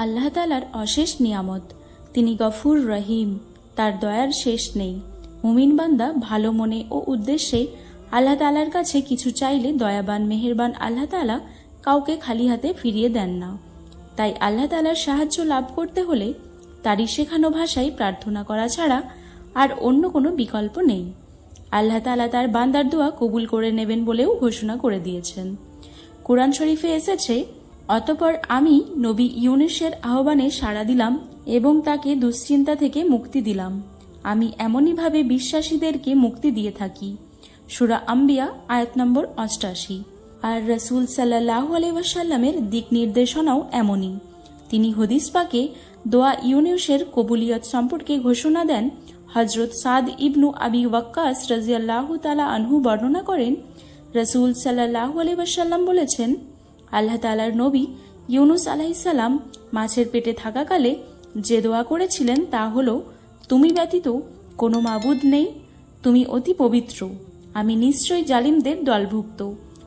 আল্লাহ তাআলার অশেষ নিয়ামত, তিনি গফুর রহিম, তার দয়ার শেষ নেই। মুমিন বান্দা ভালো মনে ও উদ্দেশ্যে আল্লাহ তাআলার কাছে কিছু চাইলে দয়াবান মেহেরবান আল্লাহ তাআলা কাউকে খালি হাতে ফিরিয়ে দেন না। তাই আল্লাহ তাআলার সাহায্য লাভ করতে হলে তারই শেখানো ভাষায় প্রার্থনা করা ছাড়া আর অন্য কোনো বিকল্প নেই। আল্লাহ তাআলা তার বান্দার দোয়া কবুল করে নেবেন বলেও ঘোষণা করে দিয়েছেন। কুরআন শরীফে এসেছে, অতঃপর আমি নবী ইউনূসের আহ্বানে সাড়া দিলাম এবং তাকে দুশ্চিন্তা থেকে মুক্তি দিলাম। আমি এমনইভাবে বিশ্বাসীদেরকে মুক্তি দিয়ে থাকি। সূরা আম্বিয়া আয়াত নম্বর 88। আর রাসূল সাল্লাল্লাহু আলাইহি ওয়াসাল্লামের দিক নির্দেশনাও এমনই। তিনি হাদিস পাকে দোয়া ইউনূসের কবুলিয়ত সম্পর্কে ঘোষণা দেন। হযরত সাদ ইবনু আবি ওয়াক্কাস রাদিয়াল্লাহু তাআলা আনহু বর্ণনা করেন, রাসূল সাল্লাল্লাহু আলাইহি ওয়াসাল্লাম বলেছেন, আল্লাহ তাআলার নবী ইউনূস আলাইহিস সালাম মাছের পেটে থাকাকালে যে দোয়া করেছিলেন তা হলো, তুমি ব্যতীত কোনো মাবুদ নেই, তুমি অতি পবিত্র, আমি নিশ্চয়ই জালিমদের দলভুক্ত।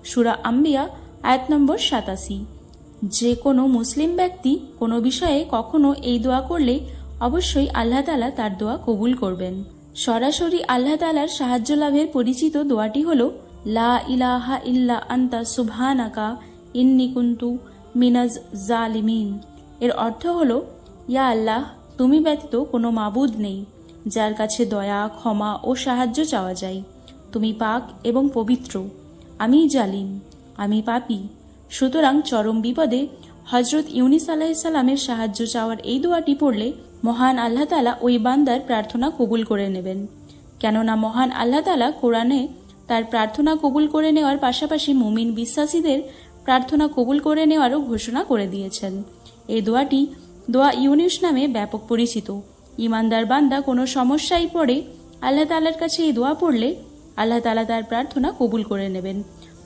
সূরা আম্বিয়া আয়াত নম্বর 87। যে কোনো মুসলিম ব্যক্তি কোনো বিষয়ে কখনো এই দোয়া করলে অবশ্যই আল্লাহ তাআলা তার দোয়া কবুল করবেন। সরাসরি আল্লাহ তাআলার সাহায্য লাভের পরিচিত দোয়াটি হলো, লা ইলাহা ইল্লা আনতা সুবহানাকা ইন্নী কুনতু মিনাজ জালিমিন। এর অর্থ হলো, ইয়া আল্লাহ, তুমি ব্যতীত কোনো মাবুদ নেই যার কাছে দয়া, ক্ষমা ও সাহায্য চাওয়া যায়। তুমি পাক এবং পবিত্র, আমি জালিম, আমি পাপী। সুতরাং চরম বিপদে হযরত ইউনূস আলাইহিস সালামের সাহায্য চাওয়ার এই দোয়াটি পড়লে মহান আল্লাহ তাআলা ওই বান্দার প্রার্থনা কবুল করে নেবেন। কেননা মহান আল্লাহ তাআলা কোরআনে তার প্রার্থনা কবুল করে নেওয়ার পাশাপাশি মুমিন বিশ্বাসীদের প্রার্থনা কবুল করে নেওয়ারও ঘোষণা করে দিয়েছেন। এই দোয়াটি দোয়া ইউনূস নামে ব্যাপক পরিচিত। ইমানদার বান্দা কোনো সমস্যায় পড়ে আল্লাহ তাআলার কাছে এই দোয়া পড়লে আল্লাহ তাআলা তার প্রার্থনা কবুল করে নেবেন।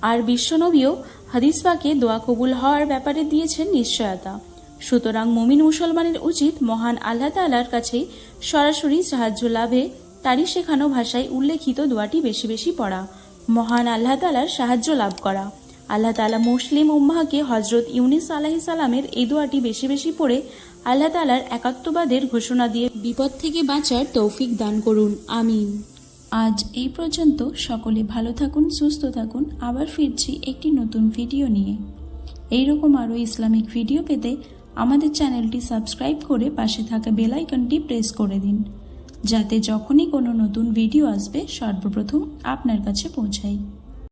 আর বিশ্বনবীও হাদিস পাকে দোয়া কবুল হওয়ার ব্যাপারে দিয়েছেন নিশ্চয়তা। সুতরাং মুমিন মুসলমানের উচিত মহান আল্লাহ তাআলার কাছে সরাসরি সাহায্য লাভে তারই শেখানো ভাষায় উল্লেখিত দোয়াটি বেশি বেশি পড়া, মহান আল্লাহ তাআলার সাহায্য লাভ করা। আল্লাহ তাআলা মুসলিম উম্মাহকে হযরত ইউনূস আলাইহিস সালামের এই দোয়াটি বেশি বেশি পড়ে আল্লাহ তাআলার একাত্মবাদের ঘোষণা দিয়ে বিপদ থেকে বাঁচার তৌফিক দান করুন। আমিন। আজ এই পর্যন্ত। সকলে ভালো থাকুন, সুস্থ থাকুন। আবার ফিরছি একটি নতুন ভিডিও নিয়ে। এইরকম আরও ইসলামিক ভিডিও পেতে আমাদের চ্যানেলটি সাবস্ক্রাইব করে পাশে থাকা বেল আইকনটি প্রেস করে দিন, যাতে যখনই কোনো নতুন ভিডিও আসবে সর্বপ্রথম আপনার কাছে পৌঁছায়।